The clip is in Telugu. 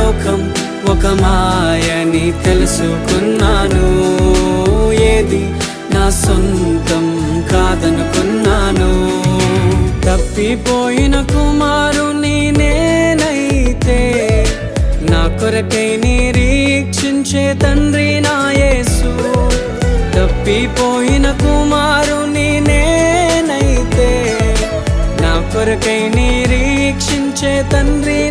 లోకం ఒక మాయని తెలుసుకున్నాను. ఏది నా సొంతం కాదనుకున్నాను. తప్పిపోయిన కుమారుని నేనైతే నా కొరకై నిరీక్షించే తండ్రి నా యేసు. తప్పిపోయిన కుమారుని నేనైతే నా కొరకై నిరీక్షించే తండ్రి